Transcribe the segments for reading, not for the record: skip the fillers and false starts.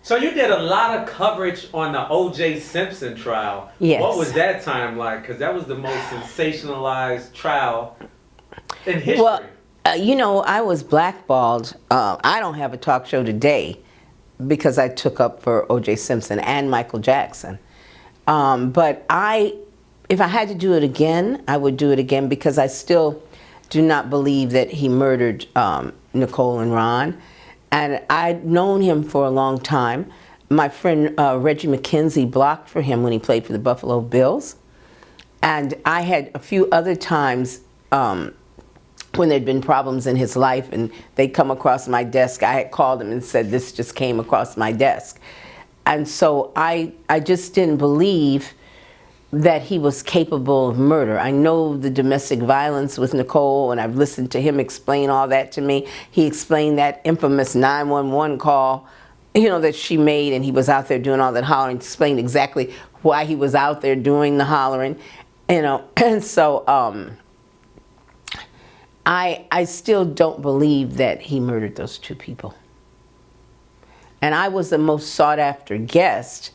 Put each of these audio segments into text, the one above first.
So you did a lot of coverage on the O.J. Simpson trial. Yes. What was that time like? Because that was the most sensationalized trial in history. Well, you know, I was blackballed. I don't have a talk show today because I took up for O.J. Simpson and Michael Jackson. But if I had to do it again, I would do it again because I still do not believe that he murdered Nicole and Ron. And I'd known him for a long time. My friend Reggie McKenzie blocked for him when he played for the Buffalo Bills. And I had a few other times when there'd been problems in his life and they'd come across my desk, I had called him and said, this just came across my desk. And so I just didn't believe that he was capable of murder. I know the domestic violence with Nicole, and I've listened to him explain all that to me. He explained that infamous 911 call, you know, that she made, and he was out there doing all that hollering, explained exactly why he was out there doing the hollering, you know. And so I still don't believe that he murdered those two people. And I was the most sought after guest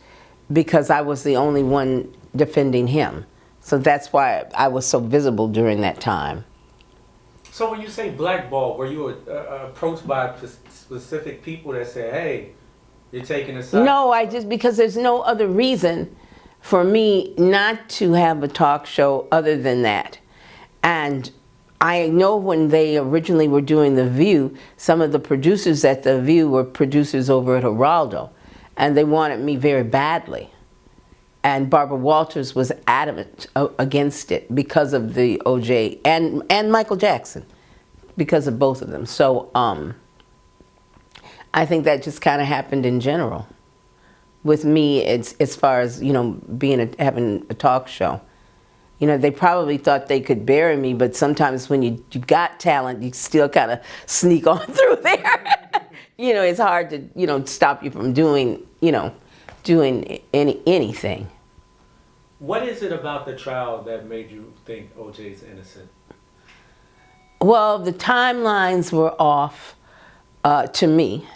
because I was the only one defending him. So that's why I was so visible during that time. So when you say blackball, were you approached by specific people that said, hey, you're taking a side? No, because there's no other reason for me not to have a talk show other than that. And I know when they originally were doing The View, some of the producers at The View were producers over at Geraldo, and they wanted me very badly. And Barbara Walters was adamant against it because of the O.J. and Michael Jackson, because of both of them. So I think that just kind of happened in general. With me, it's as far as, you know, having a talk show. You know, they probably thought they could bury me, but sometimes when you got talent, you still kind of sneak on through there. You know, it's hard to, you know, stop you from doing anything. What is it about the trial that made you think O.J.'s innocent? Well, the timelines were off to me,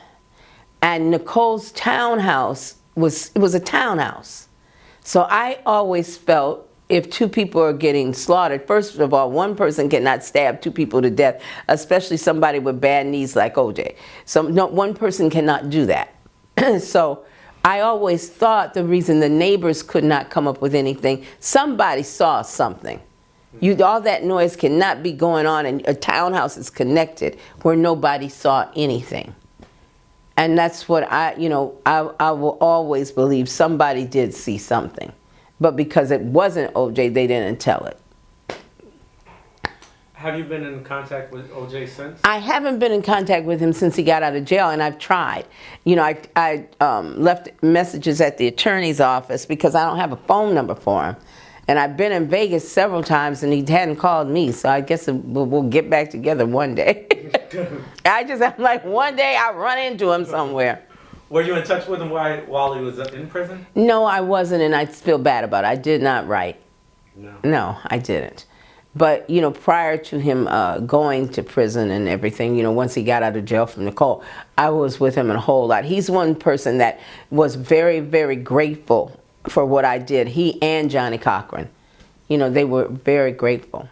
and Nicole's townhouse was a townhouse. So I always felt if two people are getting slaughtered, first of all, one person cannot stab two people to death, especially somebody with bad knees like O.J. So no, one person cannot do that. So I always thought the reason the neighbors could not come up with anything, somebody saw something. All that noise cannot be going on, and a townhouse is connected where nobody saw anything. And that's what I will always believe somebody did see something. But because it wasn't O.J., they didn't tell it. Have you been in contact with O.J. since? I haven't been in contact with him since he got out of jail, and I've tried. You know, I left messages at the attorney's office because I don't have a phone number for him. And I've been in Vegas several times, and he hadn't called me, so I guess we'll get back together one day. I'm like, one day I'll run into him somewhere. Were you in touch with him while he was in prison? No, I wasn't, and I feel bad about it. I did not write. No, I didn't. But, you know, prior to him going to prison and everything, you know, once he got out of jail from Nicole, I was with him a whole lot. He's one person that was very, very grateful for what I did. He and Johnny Cochran, you know, they were very grateful.